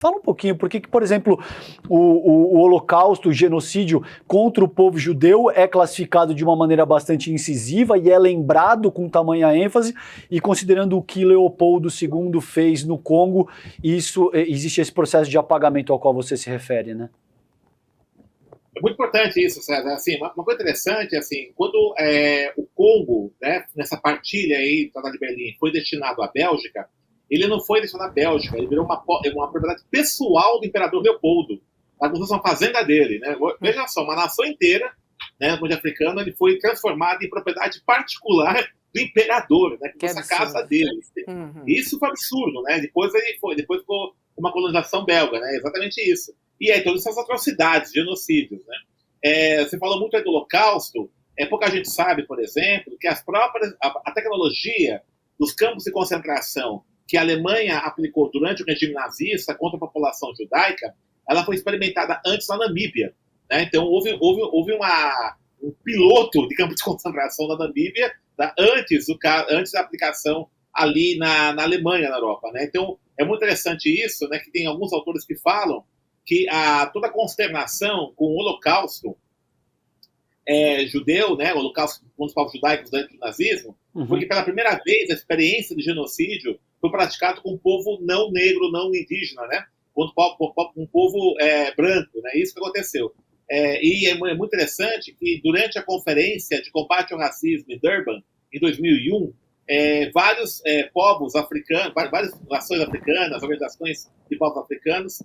Fala um pouquinho, por que, por exemplo, o Holocausto, o genocídio contra o povo judeu é classificado de uma maneira bastante incisiva e é lembrado com tamanha ênfase, e considerando o que Leopoldo II fez no Congo, existe esse processo de apagamento ao qual você se refere, né? É muito importante isso, César. Assim, uma coisa interessante, assim, quando o Congo, né, nessa partilha aí do Tratado de Berlim, foi destinado à Bélgica, ele não foi destinado à Bélgica, ele virou uma propriedade pessoal do imperador Leopoldo. Tá como se fosse uma fazenda dele, né? Veja só, uma nação inteira, né, no africano, ele foi transformado em propriedade particular do imperador, né, que fosse a casa dele. Uhum. Isso foi absurdo, né? Depois ficou uma colonização belga, né? Exatamente isso. E aí todas essas atrocidades, genocídios, né? Você falou muito aí do Holocausto. Pouca gente sabe, por exemplo, que a tecnologia dos campos de concentração que a Alemanha aplicou durante o regime nazista contra a população judaica, ela foi experimentada antes na Namíbia, né? Então houve um piloto de campo de concentração na Namíbia, tá? antes da aplicação ali na Alemanha, na Europa, né? Então é muito interessante isso, né? Que tem alguns autores que falam que toda a consternação com o Holocausto judeu, né, o Holocausto com os povos judaicos durante o nazismo, porque pela primeira vez a experiência de genocídio foi praticado com um povo não negro, não indígena, né, com um povo branco, né, isso que aconteceu. E é muito interessante que durante a conferência de combate ao racismo em Durban, em 2001, vários povos africanos, várias nações africanas, organizações de povos africanos,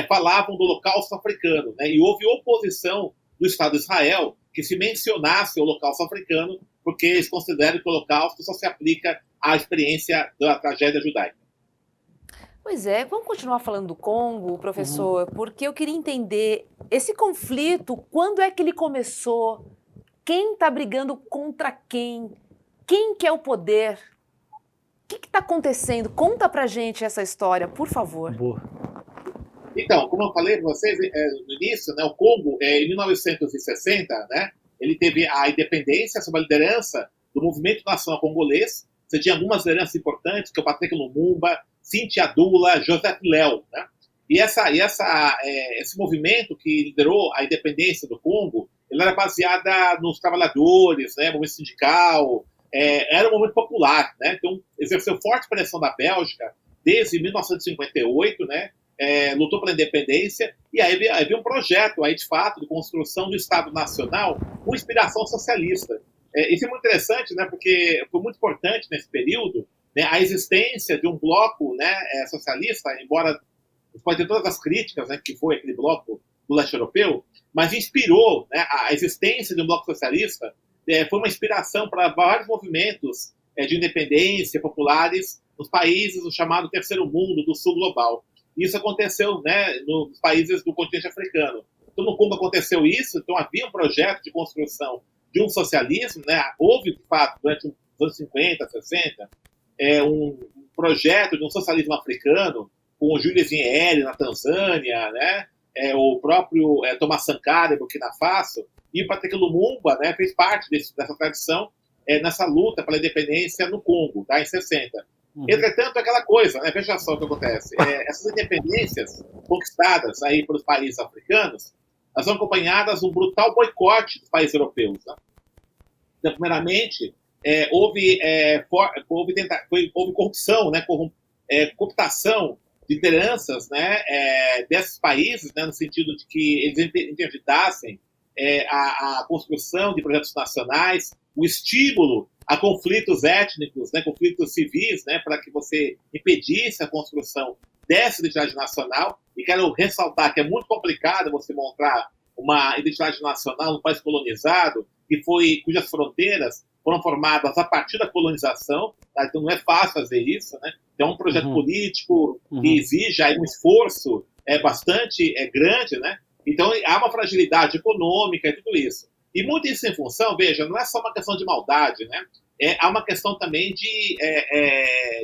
falavam do Holocausto africano, né? E houve oposição do Estado de Israel que se mencionasse o Holocausto africano, porque eles consideram que o Holocausto só se aplica à experiência da tragédia judaica. Pois é, vamos continuar falando do Congo, professor, porque eu queria entender esse conflito, quando é que ele começou? Quem está brigando contra quem? Quem quer o poder? O que está acontecendo? Conta pra gente essa história, por favor. Boa. Então, como eu falei para vocês no início, né, o Congo, em 1960, né, ele teve a independência sob a liderança do Movimento Nacional Congolês. Você tinha algumas lideranças importantes, que é o Patrick Lumumba, Cynthia Dula, Joseph Léo, né? E esse movimento que liderou a independência do Congo, ele era baseada nos trabalhadores, né, movimento sindical, era um movimento popular, né? Então exerceu forte pressão da Bélgica desde 1958, né? Lutou pela independência, e aí havia um projeto aí, de fato, de construção do Estado Nacional com inspiração socialista. Isso é muito interessante, né, porque foi muito importante nesse período, né, a existência de um bloco, né, socialista, embora pode ter todas as críticas, né, que foi aquele bloco do leste europeu, mas inspirou, né, a existência de um bloco socialista, foi uma inspiração para vários movimentos de independência populares nos países do chamado Terceiro Mundo, do Sul Global. Isso aconteceu, né, nos países do continente africano. Então, no Congo aconteceu isso, então havia um projeto de construção de um socialismo, né? Houve, de fato, durante os anos 50, 60, um projeto de um socialismo africano, com o Julius Nyerere na Tanzânia, né? O próprio Thomas Sankara em Burkina Faso, e o Patrick Lumumba, né, fez parte dessa tradição nessa luta pela independência no Congo, tá, em 60. Entretanto, aquela coisa, né? Veja só o que acontece. Essas independências conquistadas aí pelos países africanos, elas são acompanhadas de um brutal boicote dos países europeus. Né? Então, primeiramente, houve corrupção, né? Cooptação de lideranças, né? Desses países, né? No sentido de que eles interditassem a construção de projetos nacionais, o estímulo a conflitos étnicos, né, conflitos civis, né, para que você impedisse a construção dessa identidade nacional. E quero ressaltar que é muito complicado você montar uma identidade nacional num país colonizado cujas fronteiras foram formadas a partir da colonização, tá? Então não é fácil fazer isso, né? Então é um projeto político que exige aí um esforço bastante grande, né? Então há uma fragilidade econômica e tudo isso. E muito isso em função, veja, não é só uma questão de maldade, né? Há uma questão também de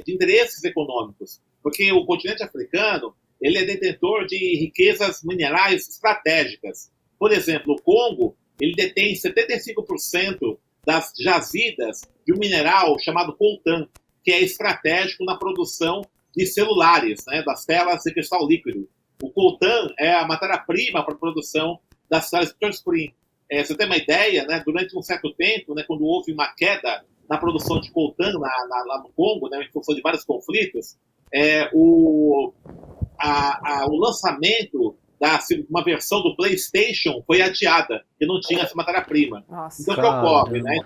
interesses econômicos, porque o continente africano ele é detentor de riquezas minerais estratégicas. Por exemplo, o Congo ele detém 75% das jazidas de um mineral chamado coltan, que é estratégico na produção de celulares, né, das telas de cristal líquido. O coltan é a matéria-prima para a produção das sales transferrin. Você tem uma ideia, né? Durante um certo tempo, né, quando houve uma queda na produção de coltan lá no Congo, né, em função de vários conflitos, o lançamento uma versão do PlayStation foi adiada, que não tinha essa matéria-prima. Então, o que ocorre, né?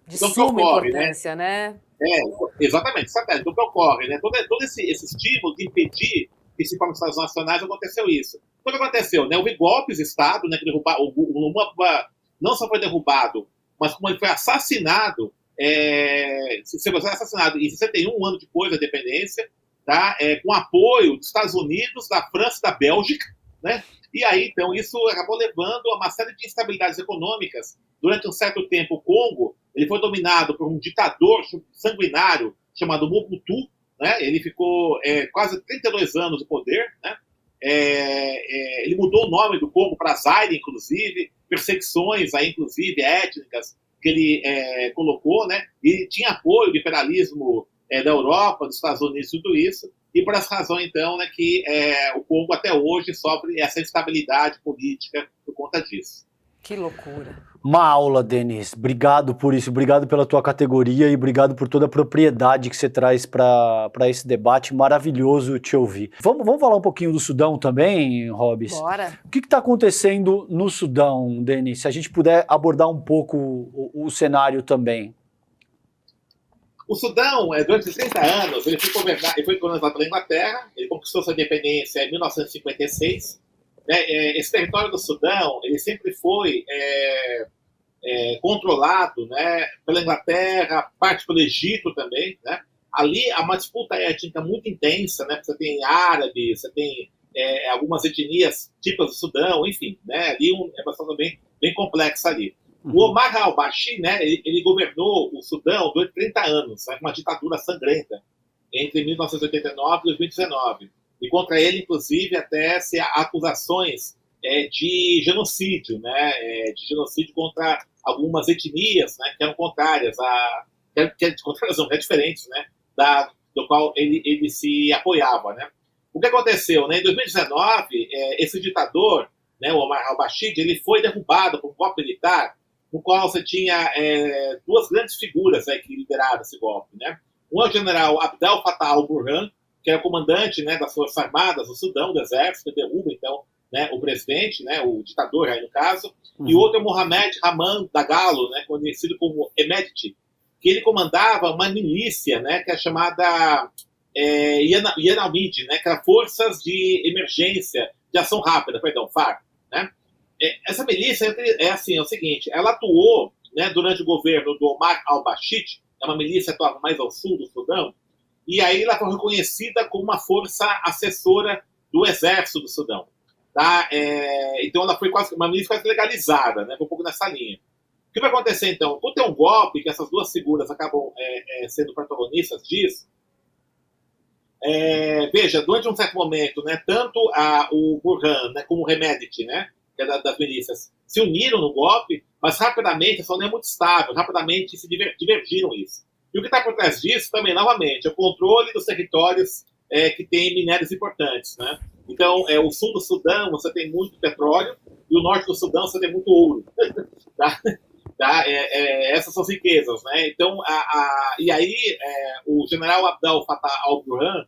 De então, suma ocorre, importância, né? Exatamente. Então, o que ocorre, né? Todo esse estímulo de impedir que se forme estados nacionais, aconteceu isso. Então, o que aconteceu? Né? Houve golpes de Estado, né, que derrubaram, o Lumumba não só foi derrubado, mas como ele foi assassinado, se você é assassinado em 61, um ano depois da independência, tá? Com apoio dos Estados Unidos, da França e da Bélgica, né? E aí, então, isso acabou levando a uma série de instabilidades econômicas. Durante um certo tempo, o Congo ele foi dominado por um ditador sanguinário chamado Mobutu, né? Ele ficou quase 32 anos no poder, né? Ele mudou o nome do Congo para Zaire, inclusive, perseguições, aí, inclusive, étnicas, que ele colocou, né? E tinha apoio do imperialismo da Europa, dos Estados Unidos, tudo isso, e por essa razão, então, né, que o Congo até hoje sofre essa instabilidade política por conta disso. Que loucura. Uma aula, Denis. Obrigado por isso, obrigado pela tua categoria e obrigado por toda a propriedade que você traz para esse debate. Maravilhoso te ouvir. Vamos falar um pouquinho do Sudão também, Robes? Bora. O que está acontecendo no Sudão, Denis? Se a gente puder abordar um pouco o cenário também. O Sudão, durante 30 anos, ele foi colonizado pela Inglaterra, ele conquistou sua independência em 1956. Esse território do Sudão, ele sempre foi controlado, né, pela Inglaterra, parte pelo Egito também, né? Ali há uma disputa étnica muito intensa, né? Você tem árabes, você tem algumas etnias típicas do Sudão, enfim, né? Ali é uma situação bem complexa ali. O Omar al-Bashir, né, ele governou o Sudão durante 30 anos, né, uma ditadura sangrenta, entre 1989 e 2019. E contra ele, inclusive, até se há acusações de genocídio, né, de genocídio contra algumas etnias, né, que eram contrárias, diferentes, né, do qual ele se apoiava. Né. O que aconteceu? Né, em 2019, esse ditador, né, o Omar al-Bashir, ele foi derrubado por um golpe militar, no qual você tinha duas grandes figuras que lideraram esse golpe. Né? Um é o general Abdel Fattah al-Burhan, que era comandante, né, das Forças Armadas do Sudão, do Exército, que derruba, então, né, o presidente, né, o ditador, aí no caso, e o outro é Mohamed Hamdan Dagalo, né, conhecido como Hemedti, que ele comandava uma milícia, né, que é chamada Yanamid, né, que era Forças de Emergência, de Ação Rápida, FARC. Né? Essa milícia é o seguinte, ela atuou, né, durante o governo do Omar al-Bashir, é uma milícia que atuava mais ao sul do Sudão, e aí ela foi reconhecida como uma força assessora do exército do Sudão. Tá? Então ela foi uma milícia quase legalizada, né, um pouco nessa linha. O que vai acontecer então? Quando tem um golpe, que essas duas figuras acabam sendo protagonistas disso, veja, durante um certo momento, né, tanto o Burhan, né, como o Hemedti, né, que é das milícias, se uniram no golpe, mas rapidamente, essa união é muito estável, rapidamente se divergiram isso. E o que está por trás disso também, novamente, é o controle dos territórios que têm minérios importantes. Né? Então, o sul do Sudão você tem muito petróleo e o norte do Sudão você tem muito ouro. Tá? Essas são as riquezas. Né? Então, e aí, o general Abdel Fattah al-Burhan,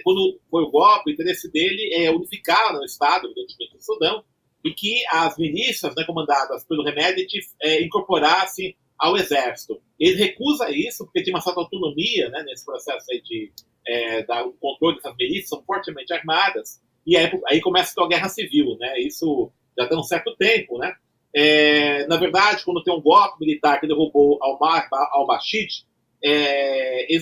quando foi o golpe, o interesse dele é unificar o Estado, evidentemente, do Sudão, e que as milícias, né, comandadas pelo Hemedti incorporassem ao exército. Ele recusa isso, porque tem uma certa autonomia, né, nesse processo aí de o controle dessas milícias, são fortemente armadas, e aí começa a ter uma guerra civil. Né, isso já tem um certo tempo. Né. Na verdade, quando tem um golpe militar que derrubou Omar al-Bashir,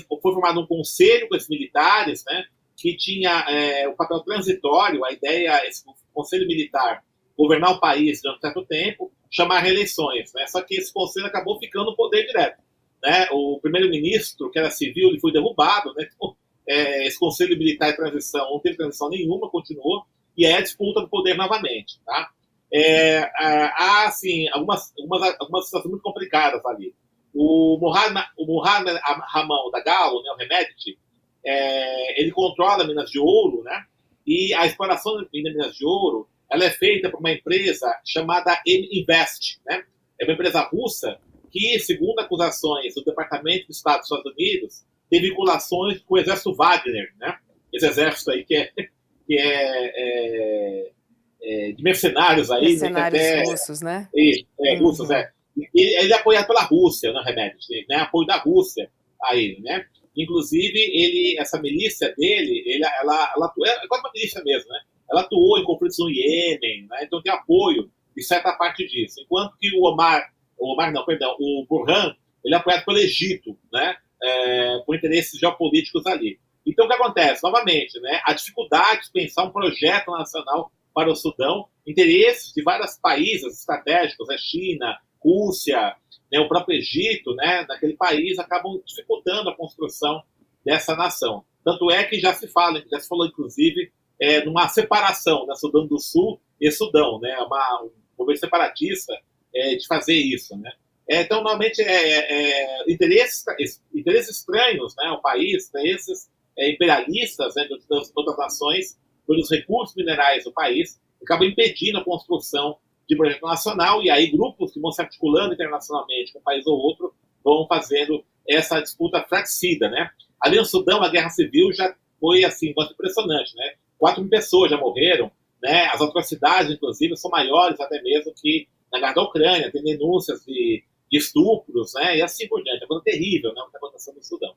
foi formado um conselho com esses militares, né, que tinha o papel transitório, a ideia, esse conselho militar, governar o país durante um certo tempo, chamar reeleições. Né? Só que esse conselho acabou ficando no poder direto. Né? O primeiro-ministro, que era civil, ele foi derrubado. Né? Então, esse conselho militar de transição não teve transição nenhuma, continuou, e é a disputa do poder novamente. Tá? Há, assim, algumas situações muito complicadas ali. O Mohamed Hamdan Dagalo, né, o Hemedti, ele controla minas de ouro, né? E a exploração de minas de ouro, ela é feita por uma empresa chamada M-Invest, né? É uma empresa russa que, segundo acusações do Departamento de Estado dos Estados Unidos, tem vinculações com o exército Wagner, né? Esse exército aí de mercenários aí, Mercenários né? russos, né? Russos, ele é apoiado pela Rússia, na remédio, né? Apoio da Rússia a ele, né? Inclusive, essa milícia dele, ela atua, é quase uma milícia mesmo, né? Ela atuou em conflitos no Iêmen, né? Então tem apoio de certa parte disso. Enquanto que o Burhan, ele é apoiado pelo Egito, né? Por interesses geopolíticos ali. Então, o que acontece? Novamente, né? A dificuldade de pensar um projeto nacional para o Sudão, interesses de vários países estratégicos, a China, Rússia, né, o próprio Egito, né, naquele país, acabam dificultando a construção dessa nação. Tanto é que já se falou, inclusive, numa separação, né, Sudão do Sul e Sudão, né, um governo separatista de fazer isso, né. Então, normalmente, interesses estranhos, né, ao país, interesses imperialistas, né, das outras nações, pelos recursos minerais do país, acabam impedindo a construção de projeto nacional, e aí grupos que vão se articulando internacionalmente com um país ou outro vão fazendo essa disputa fratricida, né? Ali no Sudão, a guerra civil já foi, assim, muito impressionante, né? 4.000 pessoas já morreram, né? As atrocidades, inclusive, são maiores até mesmo que na guerra da Ucrânia, tem denúncias de estupros, né? E assim por diante. É uma coisa terrível, né? O que está acontecendo no Sudão.